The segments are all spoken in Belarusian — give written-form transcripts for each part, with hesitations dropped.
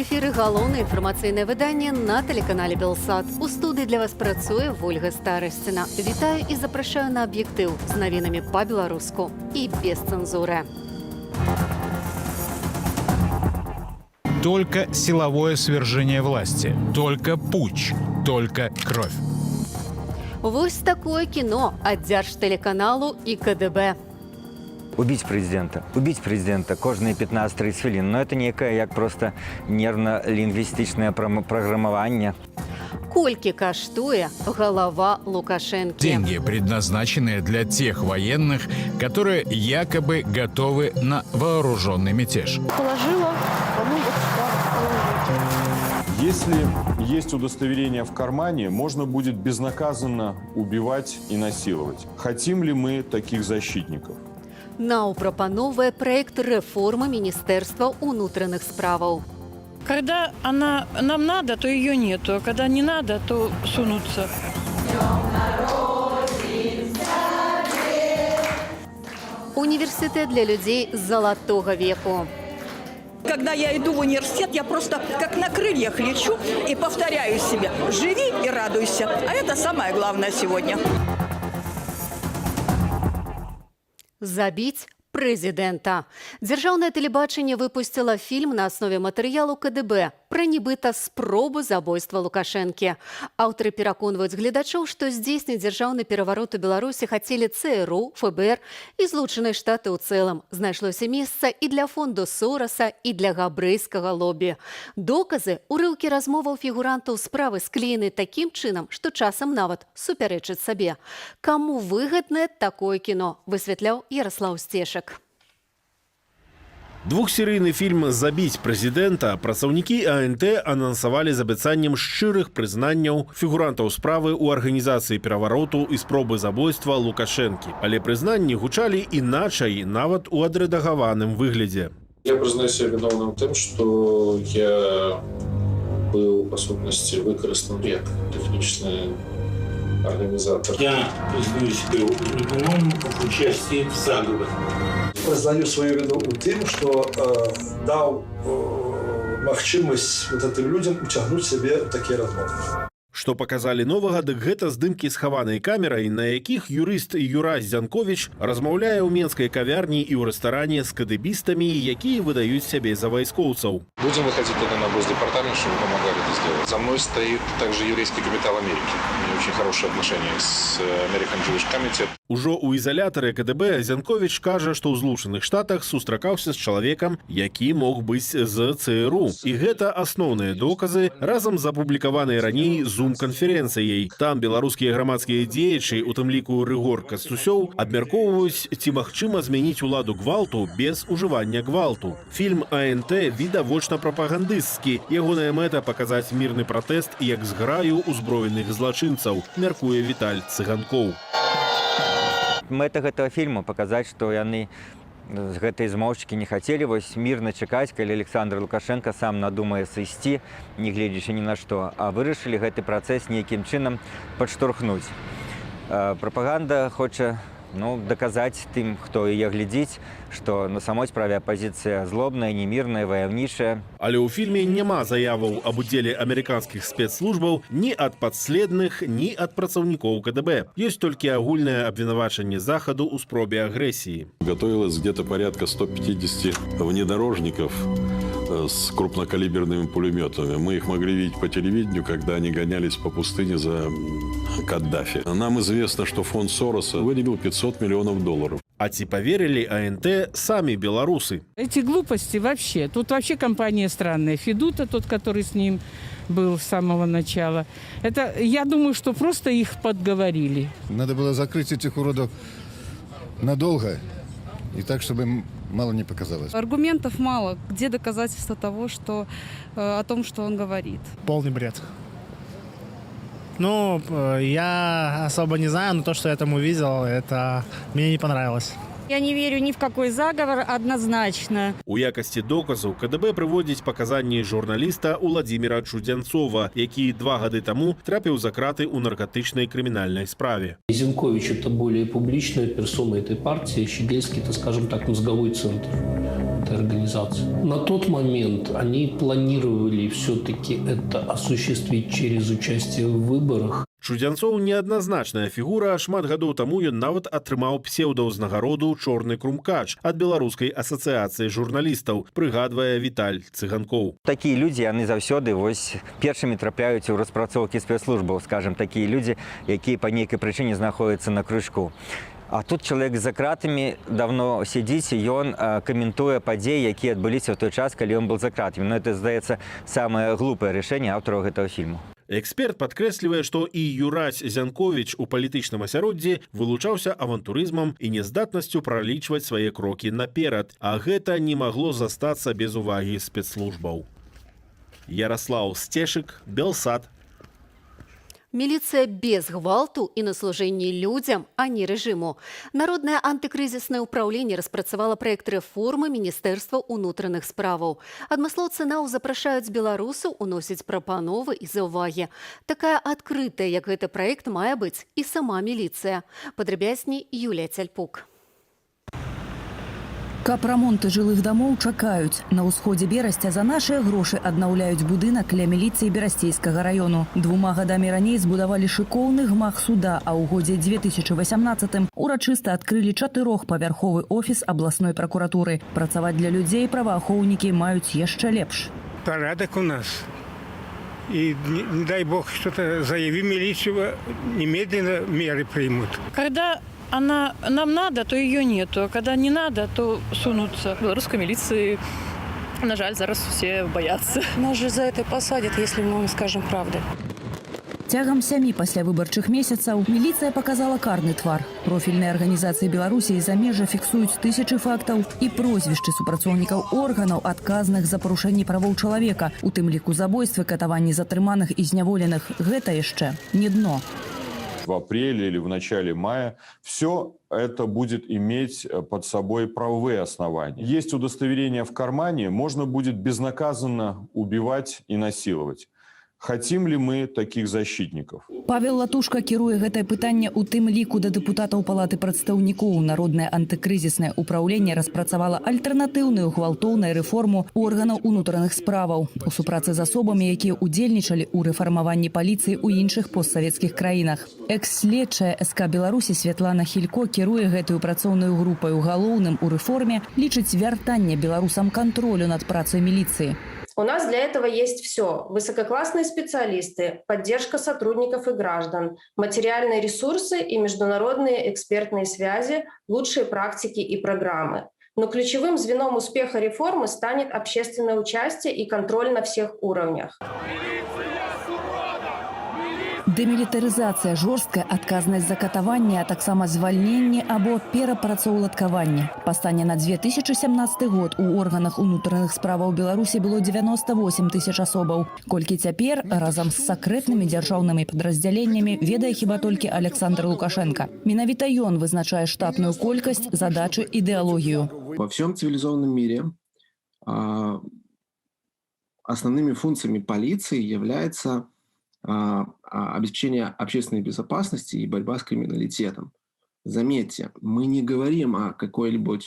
эфіры галоўнае інфармацыйнае выданне на тэлеканале Белсат. У студыі для вас працуе Вольга Старасціна. Вітаю і запрашаю на аб'ектыў з навінамі па-беларуску і без цэнзуры. Только силовое свержение власти, только путч, только кровь. Вось такое кіно ад Дзяржтэлеканалу і КДБ. Убить президента кожные 15-30 хвилин. Но это некое, як просто нервно-лингвистичное программование. Колькі каштуе голова Лукашенко? Деньги, предназначенные для тех военных, которые якобы готовы на вооруженный мятеж. Положила, ну вот сюда положить. Если есть удостоверение в кармане, можно будет безнаказанно убивать и насиловать. Хотим ли мы таких защитников? НАУ прапановвае проект реформы Министерства внутренних справаў. Когда она нам надо, то ее нету, а когда не надо, то сунутся. Университет для людей золотого веку. Когда я иду в университет, я просто как на крыльях лечу и повторяю себе: живи и радуйся. А это самое главное сегодня. Забить президента. Дзяржаўнае тэлебачанне выпусціла фільм на аснове матэрыялу КДБ пра нібыта спробу забойства Лукашэнкі. Аўтары пераконваюць гледачоў, што здзейсніць дзяржаўны пераварот у Беларусі хацелі ЦРУ, ФБР і Злучаныя Штаты ў цэлым. Знайшлося месца і для фонду Сораса, і для габрэйскага лобі. Доказы, урыўкі размоваў фігурантаў справы склеены такім чынам, што часам нават супярэчаць сабе. Каму выгаднае такое кіно, высвятляў Ярослаў Сцешак. Двухсерыйны фільм «Забіць прэзідэнта» працаўнікі АНТ анансавалі з абяцаннем шчырых прызнанняў фігурантаў справы ў арганізацыі перавароту і спробы забойства Лукашэнкі. Але прызнанні гучалі іначай, нават у адрэдагаваным выглядзе. Я признаю себя виновным тем, что я был, по сути, выкористан як техничный организатор. Я признаю себя виновным в участии в заговоре. Признаю свою вину у тем, что дал махчимость вот этим людям утягнуть себе такие размовы. Што паказалі новага, дык гэта здымкі з хаванай камерай, на якіх юрыст Юрась Зянкович размаўляе ў менскай кавярні і ў рэстаране з кадыбістамі, якія выдаюць сябе за вайскоўцаў. Будем выходить тогда на Госдепартамент, чтобы помогали это сделать. За мной стоит также еврейский капитал Америки. У меня очень хорошие отношения с American Jewish Committee. Ужо ў ізалятары КДБ Зянкович кажа, што ў Злучаных Штатах сустракаўся з чалавекам, які мог быць з ЦРУ. І гэта асноўныя доказы разам з апублікаванай раней Зум-канферэнцыяй. Там беларускія грамадскія дзеячы, у тым ліку Рыгор Кастусёў, абмяркоўваюць, ці магчыма змяніць уладу гвалту без ужывання гвалту. Фільм АНТ відавочна прапагандысцкі. Ягоная мэта паказаць мірны пратэст як зграю узброеных злачынцаў, мяркуе Віталь Цыганкоў. Мэта гэтага фільма паказаць, што яны з гэтай змоўчкі не хацелі мірна чакаць, калі Александр Лукашенко сам надумае сысці, не гледзячы ні на што, а вырашылі гэты працэс нейкім чынам падштурхнуць. Прапаганда хоча даказаць тым, хто яе глядзіць, што на самой справе апазіцыя злобная, немірная, ваяўнічая. Але ў фільме няма заяваў аб удзеле амерыканскіх спецслужбаў ні ад падследных, ні ад працаўнікоў КДБ. Ёсць толькі агульнае абвінавачанне Захаду ў спробе агрэсіі. Готовилось где-то порядка 150 внедорожников с крупнокалиберными пулеметами. Мы их могли видеть по телевидению, когда они гонялись по пустыне за Каддафи. Нам известно, что фонд Сороса выделил $500 миллионов. А ці поверили АНТ сами белорусы? Эти глупости вообще. Тут вообще компания странная. Федута, тот, который с ним был с самого начала. Это, я думаю, что просто их подговорили. Надо было закрыть этих уродов надолго. И так, чтобы им мало не показалось. Аргументов мало. Где доказательства того, что о том, что он говорит? Полный бред. Ну, я особо не знаю, но то, что я там увидел, это мне не понравилось. Я не верю ни в какой заговор однозначно. У якасці доказу КДБ прыводзіць паказанні журналіста Уладзіміра Чудзянцова, які 2 гады таму трапіў за краты ў наркотычнай крымінальнай справе. Зинкович – это более публичная персона этой партии, Щегельский – это, скажем так, мозговой центр этой организации. На тот момент они планировали все-таки это осуществить через участие в выборах. Чудзянцоў неадназначная фігура, шмат гадоў таму ён нават атрымаў псеўдаўзнагароду «Чорны крумкач» ад Беларускай асацыяцыі журналістаў, прыгадвае Віталь Цыганкоў. Такія людзі, яны заўсёды першымі трапляюць у распрацоўкі спецслужбаў, скажем, такія людзі, якія па нейкай прычыне знаходзяцца на крючку. А тут чалавек за кратамі давно сядзіць, і ён каментуе падзеі, якія адбыліся ў той час, калі ён был за кратамі. Но это, здаецца, самае глупае рашэнне аўтараў гэтага фільму. Эксперт падкрэслівае, што і Юрась Зянковіч у палітычным асяроддзі вылучаўся авантурызмам і няздатнасцю пралічваць свае крокі наперад, а гэта не магло застацца без увагі спецслужбаў. Ярослаў Сцешык, Белсат. Милиция без гвалту и на служении людям, а не режиму. Народное антикризисное управление распрацавало проект реформы Министерства внутренних справаў. Адмыслоўцы НАУ запрашаюць беларусаў уносіць прапановы і заўвагі. Такая адкрытая, як гэты проект, мае быць і сама милиция. Падрабязней Юлія Цяльпук. Каб рамонты жылых домоў чакаюць. На ўсходзе Берасця за нашыя грошы аднаўляюць будынак ля міліцыі Берасцейскага раёну. 2 гадамі раней збудавалі шыкоўны гмах суда, а ў годзе 2018 урачыста адкрылі 4-павярховы офіс абласной пракуратуры. Працаваць для людзей праваахоўнікі маюць яшчэ лепш. Порядок у нас. И не дай бог что-то заяви милицию, немедленно меры примут. Когда она нам надо, то ее нету. А когда не надо, то сунутся. Белорусской милиции, на жаль, зараз все боятся. Нас же за это посадят, если мы вам скажем правду. Цягам 7 паслявыбарчых месяцаў міліцыя показала карны твар. Профільныя арганізацыі Беларусі і замежжа фіксуюць тысячы фактаў і прозвішчы супрацоўнікаў органаў, адказных за парушэнні правоў чалавека, у тым ліку забойствы, катаванні затрыманых і зняволеных. Гэта яшчэ не дно. В апреле или в начале мая все это будет иметь под собой правовые основания. Есть удостоверение в кармане, можно будет безнаказанно убивать и насиловать. Хотим ли мы таких защитников? Павел Латушка кіруе гэтае пытанне у тым ліку да дэпутатаў палаты прадстаўнікоў. Народнае антыкрызіснае ўпраўленне распрацавала альтэрнатыўную гвалтоўную рэформу органаў унутраных справаў у супрацы з асобамі, якія удзельнічалі ў рэфармаванні паліцыі ў іншых постсавецкіх краінах. Экс-следчая СК Беларусі Святлана Хілько кіруе гэтую працоўную групаю. Галоўным у рэформе лічыць вяртанне беларусам кантролю над працай міліцыі. У нас для этого есть все. Высококлассные специалисты, поддержка сотрудников и граждан, материальные ресурсы и международные экспертные связи, лучшие практики и программы. Но ключевым звеном успеха реформы станет общественное участие и контроль на всех уровнях. Дэмілітарызацыя, жорсткая адказнасць за катаванне, а таксама звальненне або перапрацоўладкаванне. Па стане на 2017 год у органах унутраных справаў Беларусі было 98 тысяч асобаў. Колькі цяпер, разам з сакрэтнымі дзяржаўнымі падраздзяленнямі, ведае хіба толькі Александр Лукашенко. Менавіта ён вызначае штатную колькасць, задачы, ідэалогію. Во всем цивилизованном мире основными функциями полиции является обеспечение общественной безопасности и борьба с криминалитетом. Заметьте, мы не говорим о какой-либо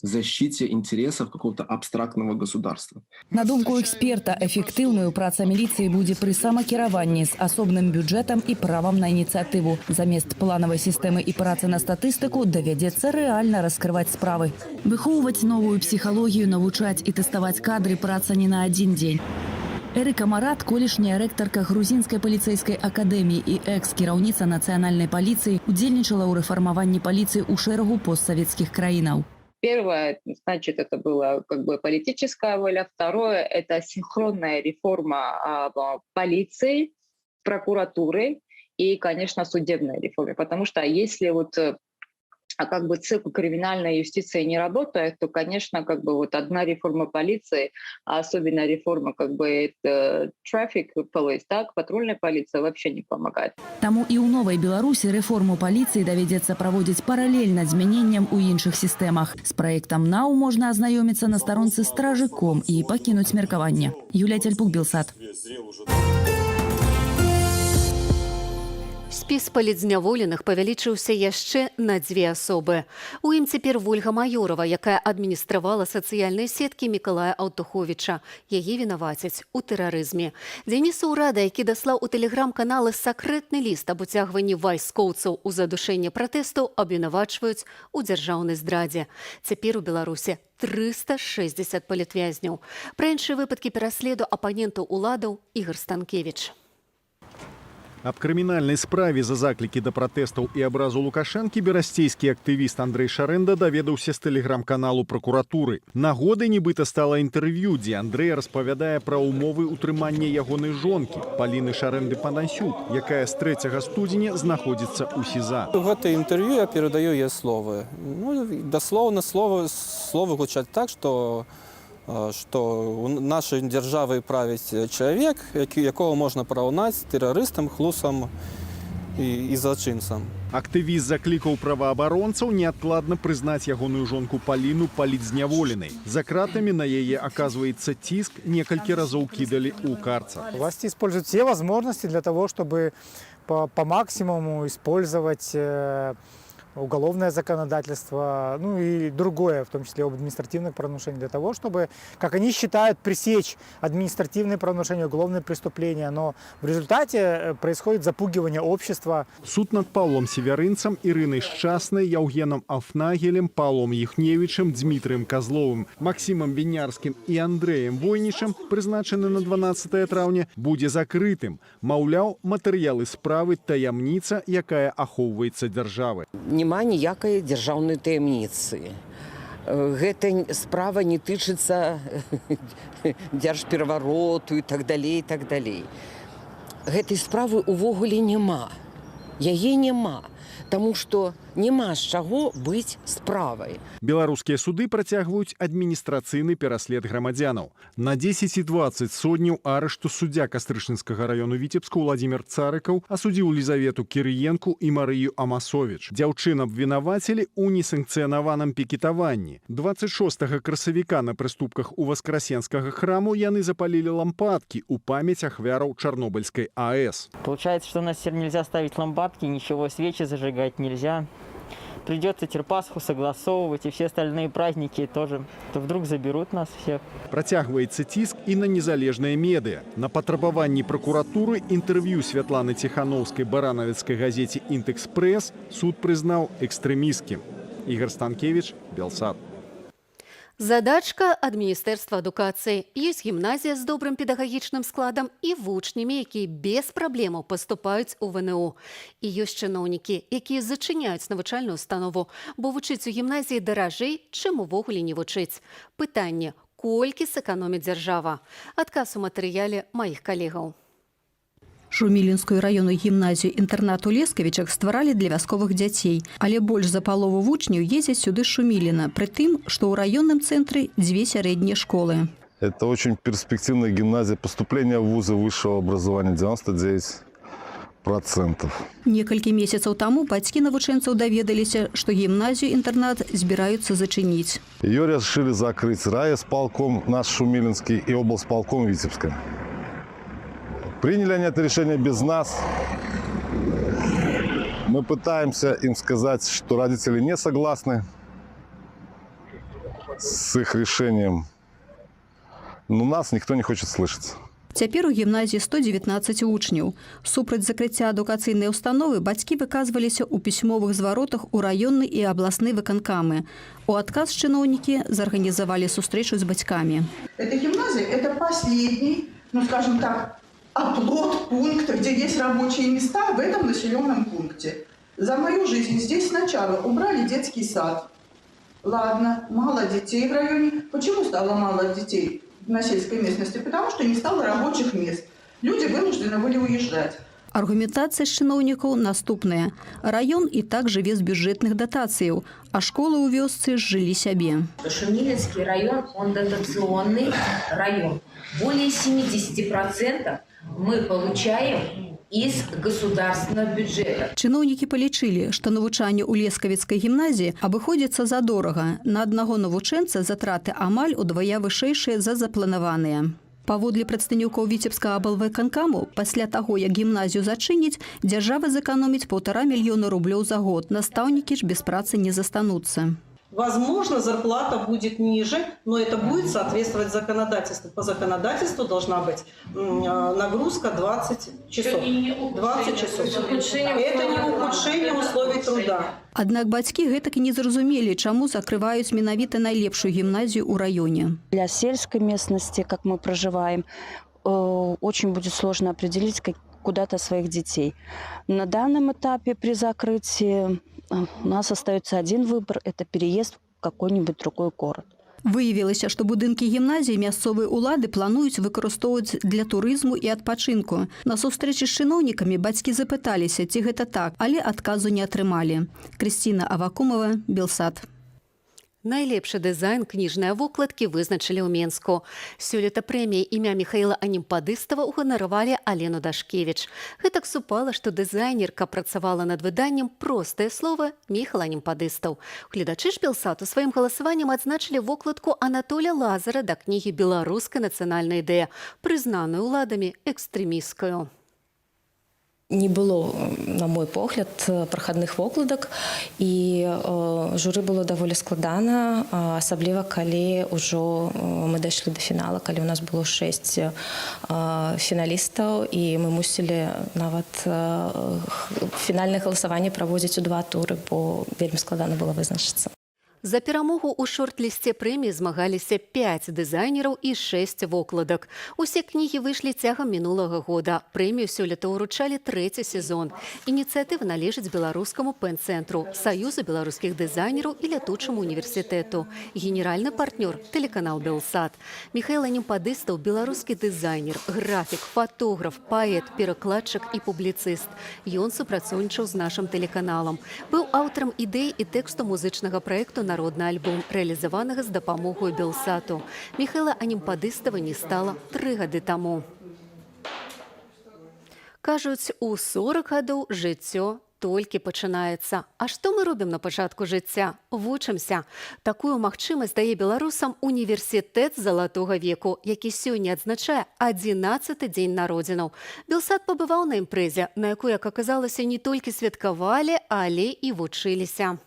защите интересов какого-то абстрактного государства. На думку эксперта, эффектыўную праца міліцыі будзе пры самакіраванні з асобным бюджэтам і правам на ініцыятыву. Замест планавай сістэмы і працы на статыстыку давядзецца рэальна раскрываць справы. Выхоўваць новую псіхалогію, навучаць і тэставаць кадры праца не на адзін дзень. Эрыка Марат, колішняя рэктарка грузінскай паліцэйскай акадэміі і экс-кіраўніца нацыянальнай паліцыі, удзельнічала ў рэфармаванні паліцыі ў шэрагу постсавецких краінаў. Первое, значит, это была как бы политическая воля. Второе, это синхронная реформа полиции, прокуратуры и, конечно, судебной реформы. Потому что если вот как бы цикл криминальной юстиции не работает, то, конечно, как бы вот одна реформа полиции, а особенно реформа как бы traffic police, так, патрульная полиция вообще не помогает. Таму і ў новай Беларусі рэформу паліцыі давядзецца праводзіць паралельна змяненням у іншых сістэмах. З праектам НАУ можна азнаёміцца на старонцы стражыком і пакінуць меркаванне. Юлія Цяльпук, Белсат. Спіс палізняволеных павялічыўся яшчэ на 2 асобы. У ім цяпер Вольга Маёрова, якая адміністравала сацыяльныя сеткі Мікалая Аўтуховіча. Яе вінавацяць у тэрарызме. Дзяніса Ўрада, які даслаў у тэлеграм-каналы сакрэтны ліст аб уцягванні вайскоўцаў у задушэнне пратэстаў, абвінавачваюць у дзяржаўнай здрадзе. Цяпер у Беларусі 360 палітвязняў. Пра іншыя выпадкі пераследу апанентаў уладаў Ігар Станкевіч. Аб крымінальнай справе за заклікі да пратэстаў і абразу Лукашэнкі берасцейскі актывіст Андрэй Шарэнда даведаўся з тэлеграм-каналу пракуратуры. Нагодай нібыта стала інтэрв'ю, дзе Андрэй распавядае пра ўмовы ўтрымання ягонай жонкі Паліны Шарэнды-Панасюк, якая з 3 студзеня знаходзіцца ў СІЗА. В это интервью я передаю ей слово. Дословно слово звучит так, что нашей державой править человек, якого можна порівняти з терористом, хлусом і злочинцем. Актывіст заклікаў праваабаронцаў неадкладна прызнаць ягоную жонку Паліну палітзняволенай. За кратамі на яе оказывается ціск, некалькі разоў кідалі ў карцер. Власти используют все возможности для того, чтобы по максимуму использовать уголовное законодательство, ну и другое, в том числе об административных правонарушениях, для того, чтобы, как они считают, пресечь административные правонарушения, уголовные преступления, но в результате происходит запугивание общества. Суд над Павлом Северынцем, Ириной Счастной, Яўгенам Афнагелем, Павлом Юхневичем, Дмитрием Козловым, Максимом Винярским и Андреем Войничем, прызначаны на 12 траўня, будзе закрытым. Маўляў, матэрыялы справы таямніца, якая ахоўваецца дзяржавай. Няма ніякай дзяржаўнай таямніцы. Гэта справа не тычыцца дзяржперавароту і так далей, і так далей. Гэтай справы ўвогуле няма. Яе няма. Таму што няма з чаго быць справай. Беларускія суды працягваюць адміністрацыйны пераслед грамадзянаў. На 10 і 20 сотняў арышту суддзя Кастрычніцкага раёну Віцебска Владзімір Царыкаў асудзіў Лізавету Кірыенку і Марыю Амасовіч. Дзяўчын абвінавацілі ў несанкцыянаваным пікетаванні. 26 красавіка на прыступках у Васкрасенскага храму яны запалілі лампадкі ў памяць ахвяраў Чарнобыльскай АЭС. Получается, что у нас теперь нельзя ставить лампадки, ничего, свечи зажигать нельзя. Придется Пасху согласовывать, и все остальные праздники тоже. То вдруг заберут нас всех. Працягваецца ціск і на незалежныя медыа. На патрабаванні пракуратуры інтэрв'ю Святланы Ціхановскай баранавіцкай газеце «Інтэкспрэс» суд прызнаў экстрэмісцкім. Ігар Станкевіч, Белсат. Задачка ад Міністэрства адукацыі. Ёсць гімназія з добрым педагагічным складам і вучнямі, якія без праблемаў паступаюць у ВНУ. І ёсць чыноўнікі, якія зачыняюць навучальную установу, бо вучыць у гімназіі даражэй, чым увогуле не вучыць. Пытанне, колькі сэканоміць дзяржава? Адказ у матэрыяле маіх калегаў. Шумілінскую раённую гімназію-інтэрнат у Лескавічах стваралі для вясковых дзяцей, але больш за палову вучняў ездзяць сюды з Шуміліна, пры тым, што ў раённым цэнтры 2 сярэднія школы. Это очень перспективная гимназия. Поступление в вузы высшего образования 99%. Некалькі месяцаў таму бацькі навучэнцаў даведаліся, што гімназію-інтэрнат збіраюцца зачыніць. Ее решили закрыть райисполком наш Шумилинский и облсполком Витебска. Приняли они это решение без нас. Мы пытаемся им сказать, что родители не согласны с их решением. Но нас никто не хочет слышать. Цяпер у гімназіі 119 вучняў. Супраць закрыцця адукацыйнай установы бацькі выказваліся ў пісьмовых зваротах у раённы і абласны выканкамы. У адказ чыноўнікі зарганізавалі сустрэчу з бацькамі. Эта гимназия – это последний, скажем так, оплот пункта, где есть рабочие места в этом населенном пункте. За мою жизнь здесь сначала убрали детский сад. Ладно, мало детей в районе. Почему стало мало детей на сельской местности? Потому что не стало рабочих мест. Люди вынуждены были уезжать. Аргументацыя з чыноўнікаў наступная. Раён і так жыве з бюджэтных датацыяў, а школы ў вёсцы жылі сябе. Шумилинский район, он дотационный район. Более 70% мы получаем из государственного бюджета. Чыноўнікі палічылі, што навучанне ў Лескавіцкай гімназіі абыходзіцца задорага. На аднаго навучэнца затраты амаль удвая вышэйшыя за запланаваныя. Паводле прадстаўнікоў Віцебскага аблвыканкаму, пасля таго, як гімназію зачыніць, дзяржава зэканоміць 1,5 мільёна рублёў за год. Настаўнікі ж без працы не застануцца. Возможно, зарплата будет ниже, но это будет соответствовать законодательству. По законодательству должна быть нагрузка 20 часов. 20 часов. Это не ухудшение условий труда. Аднак бацькі гэтак і не зразумелі, чаму закрываюць менавіта найлепшую гімназію ў раёне. Для сельской местности, как мы проживаем, очень будет сложно определить куда-то своих детей. На данном этапе при закрытии у нас остается один выбор – это переезд в какой-нибудь другой город. Выявілася, што будынкі гімназіі мясцовыя ўлады плануюць выкарыстоўваць для турызму і адпачынку. На сустрэчы з чыноўнікамі бацькі запыталіся, ці гэта так, але адказу не атрымалі. Крысціна Авакумова, Белсат. Найлепшы дызайн кніжныя вокладкі вызначылі ў Менску. Сёлета прэміяй імя Міхаіла Анімпадыстава ўганаравалі Алену Дашкевіч. Гэтак супала, што дызайнерка працавала над выданнем «Простае слово» Міхаіл Анімпадыстаў. Гледачы ж Белсату сваім галасаваннем адзначылі вокладку Анатолія Лазара да кнігі «Беларуская нацыянальная ідэя», прызнаную ўладамі экстрэмісткаю. Не было, на мой погляд, прахадных вокладак, і журы было даволі складана, асабліва калі ўжо мы дайшлі да фінала, калі у нас было 6 фіналістаў, і мы мусілі нават фінальнае галасаванне праводзіць у 2 туры, бо вельмі складана было вызначыцца. За перамогу ў шорт-лісце прэміі змагаліся 5 дызайнераў і 6 вокладак. Усе кнігі выйшлі цягам мінулага года. Прэмію сёлета ўручалі 3-й сезон. Ініцыятыва належыць беларускаму пэн-цэнтру, Саюзу беларускіх дызайнераў і лятучаму універсітэту. Генеральны партнёр – тэлеканал «Белсат». Міхаіл Анімпадыстаў – беларускі дызайнер, графік, фатограф, паэт, перакладчык і публіцыст. Ён супрацоўнічаў з нашым тэлеканалам. Быў аўтарам ідэй і тэксту музычнага праекту «Народны альбом», рэалізаванага з дапамогай Белсату. Міхаіла Анімпадыстава не стала 3 гады таму. Кажуць, у 40 гадоў жыццё толькі пачынаецца. А што мы робім на пачатку жыцця? Вучымся. Такую магчымасць дае беларусам універсітэт залатога веку, які сёння адзначае 11-й дзень народзінаў. Белсат пабываў на імпрэзе, на якой, як аказалася, не толькі святкавалі, але і вучыліся.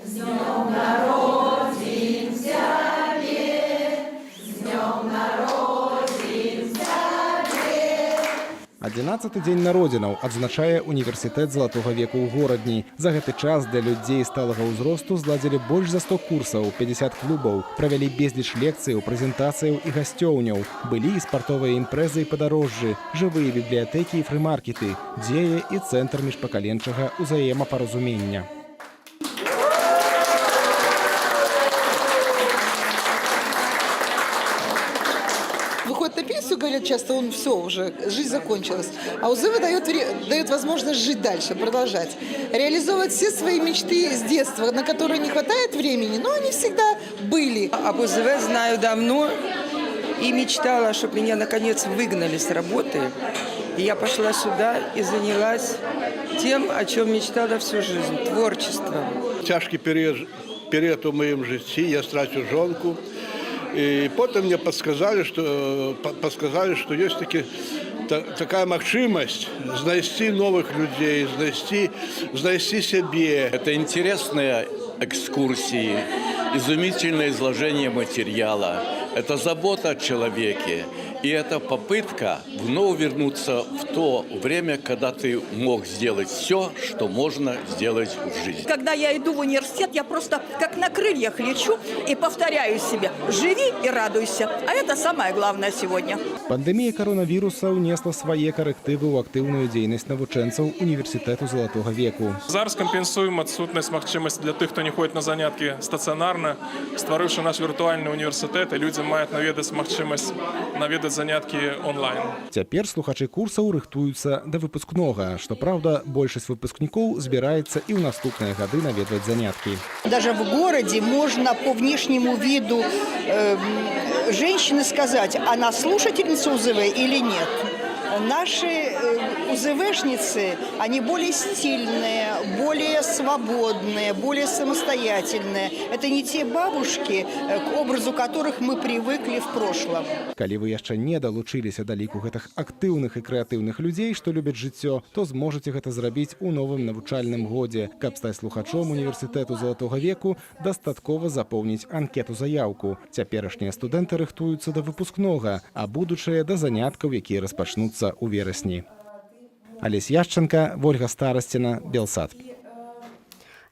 З днём народзін цябе, з днём народзін цябе. 11-й дзень народзінаў адзначае універсітэт залатога веку ў горадні. За гэты час для людзей сталага ўзросту зладзілі больш за 100 курсаў, 50 клубаў, правялі безліч лекцыяў, прэзентацыяў і гасцёўняў. Былі і спартовыя імпрэзы і падарожжы, жывыя бібліятэкі і фрымаркеты, дзея і цэнтр міжпакаленчага ўзаемапаразумення. Выходит на пенсию, говорят часто, он все, уже жизнь закончилась. А УЗВ дает возможность жить дальше, продолжать. Реализовывать все свои мечты с детства, на которые не хватает времени, но они всегда были. Об УЗВ знаю давно и мечтала, чтобы меня наконец выгнали с работы. И я пошла сюда и занялась тем, о чем мечтала всю жизнь – творчеством. Тяжкий период в моем жизни, я стратил жонку. И потом мне подсказали, что есть такая магчимость знайти новых людей, знайти себе. Это интересные экскурсии, изумительное изложение материала. Это забота о человеке. И это попытка вновь вернуться в то время, когда ты мог сделать все, что можно сделать в жизни. Когда я иду в университет, я просто как на крыльях лечу и повторяю себе: живи и радуйся. А это самое главное сегодня. Пандемія каронавіруса ўнесла свае карэктывы ў актыўную дзейнасць навучэнцаў універсітэту залатога веку. Зараз кампенсуем адсутнасць магчымасці для тых, хто не ходіць на заняткі стацыянарна, стварыўшы наш віртуальны універсітэт, і людзі маюць наведаць магчымасць наведаць заняткі онлайн. Цяпер слухачы курсаў рыхтуюцца да выпускнога. Што праўда, большасць выпускнікоў збіраецца і ў наступныя гады наведваць заняткі. Даже в городе можно по внешнему виду женщины сказать, она слушательница УЗВ или нет. Наши УЗВшницы, они более стильные, более свободные, более самостоятельные. Это не те бабушки, к образу которых мы привыкли в прошлом. Калі вы яшчэ не далучыліся да ліку гэтых актыўных і крэатыўных людзей, што любяць жыццё, то зможаце гэта зрабіць у новым навучальным годзе. Каб стаць слухачом універсітэту Залатога веку, дастаткова запоўніць анкету заяўку. Цяперашнія студэнты рыхтуюцца да выпускнога, а будучыя да заняткаў, якія распачнуцца ў верасні. Алесь Яшченка, Вольга Старасціна, Белсад.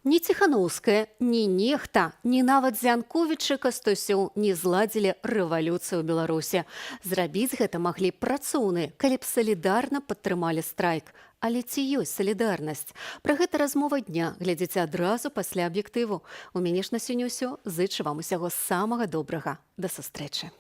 Ні Ціханаўская, ні нехта, ні нават Зянковіч і Кастусёў не зладзілі рэвалюцыю ў Беларусі. Зрабіць гэта маглі працоўныя, калі б салідарна падтрымалі страйк. Але ці ёсць салідарнасць? Пра гэта размова дня. Глядзіце адразу пасля аб'ектыву. У мяне ж на сёння ўсё. Зычу вам усяго самага добрага. Да сустрэчы.